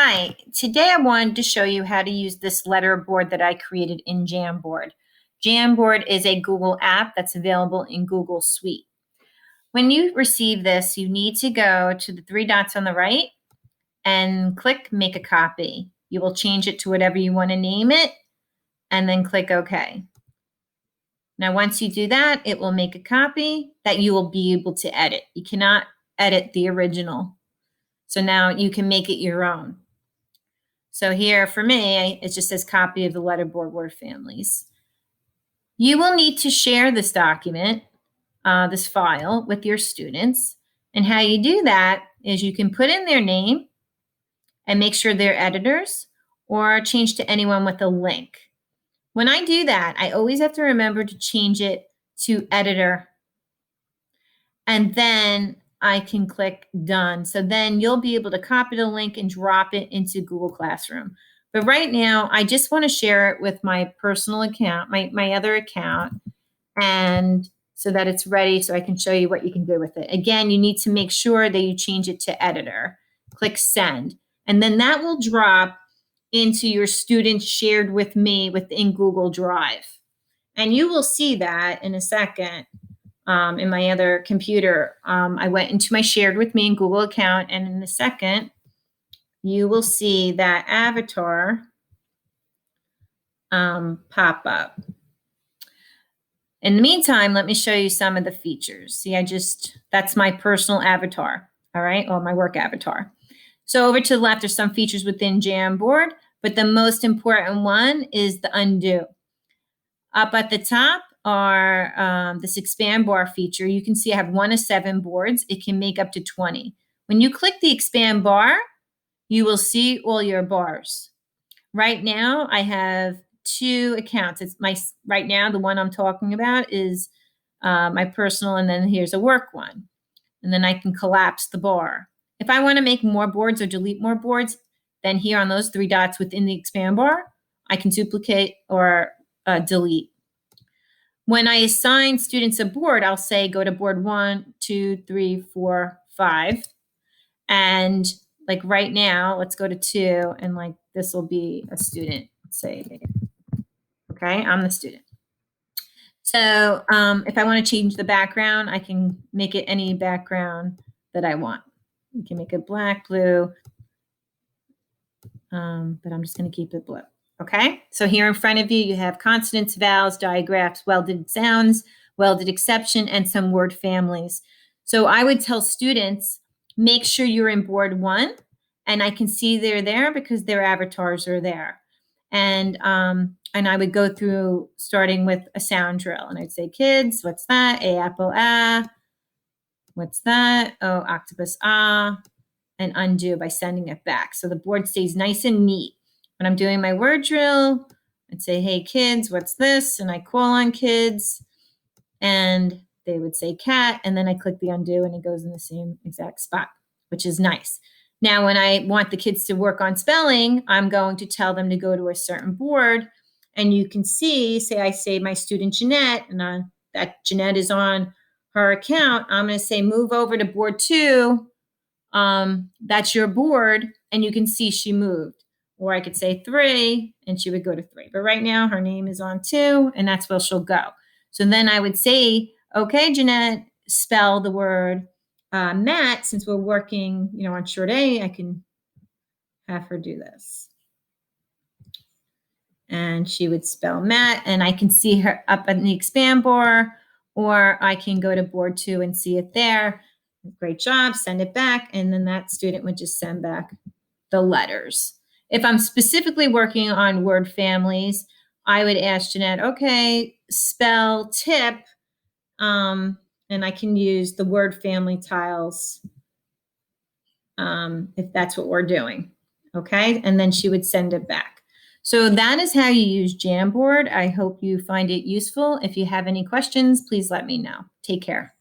Hi, today I wanted to show you how to use this letter board that I created in Jamboard. Jamboard is a Google app that's available in Google Suite. When you receive this, you need to go to the three dots on the right and click Make a Copy. You will change it to whatever you want to name it and then click OK. Now, once you do that, it will make a copy that you will be able to edit. You cannot edit the original. So now you can make it your own. So here for me, it just says copy of the letterboard word families. You will need to share this document, this file, with your students. And how you do that is you can put in their name and make sure they're editors or change to anyone with a link. When I do that, I always have to remember to change it to editor. And then I can click done. So then you'll be able to copy the link and drop it into Google Classroom. But right now, I just want to share it with my personal account, my other account, and so that it's ready so I can show you what you can do with it. Again, you need to make sure that you change it to editor. Click send. And then that will drop into your students shared with me within Google Drive. And you will see that in a second. In my other computer, I went into my shared with me in Google account, and in a second, you will see that avatar pop up. In the meantime, let me show you some of the features. See, that's my personal avatar, all right, or my work avatar. So over to the left, there's some features within Jamboard, but the most important one is the undo. Up at the top are this expand bar feature. You can see I have 1 of 7 boards. It can make up to 20. When you click the expand bar, you will see all your bars. Right now, I have 2 accounts. Right now, the one I'm talking about is my personal, and then here's a work one. And then I can collapse the bar. If I want to make more boards or delete more boards, then here on those 3 dots within the expand bar, I can duplicate or delete. When I assign students a board, I'll say go to board 1, 2, 3, 4, 5. And like right now, let's go to 2, and like this will be a student, say, okay, I'm the student. So if I want to change the background, I can make it any background that I want. You can make it black, blue, but I'm just going to keep it blue. Okay, so here in front of you, you have consonants, vowels, digraphs, welded sounds, welded exception, and some word families. So I would tell students, make sure you're in board 1, and I can see they're there because their avatars are there. And I would go through starting with a sound drill, and I'd say, kids, what's that? A, apple, ah. What's that? Oh, octopus, ah. And undo by sending it back. So the board stays nice and neat. When I'm doing my word drill, I'd say, hey, kids, what's this? And I call on kids, and they would say cat, and then I click the undo, and it goes in the same exact spot, which is nice. Now, when I want the kids to work on spelling, I'm going to tell them to go to a certain board, and you can see, I say my student Jeanette, and that Jeanette is on her account. I'm going to say move over to board 2. That's your board, and you can see she moved. Or I could say 3, and she would go to 3. But right now, her name is on 2, and that's where she'll go. So then I would say, okay, Jeanette, spell the word Matt. Since we're working, on short A, I can have her do this. And she would spell Matt, and I can see her up in the expand bar, or I can go to board 2 and see it there. Great job, send it back, and then that student would just send back the letters. If I'm specifically working on word families, I would ask Jeanette, okay, spell tip, and I can use the word family tiles if that's what we're doing, okay? And then she would send it back. So that is how you use Jamboard. I hope you find it useful. If you have any questions, please let me know. Take care.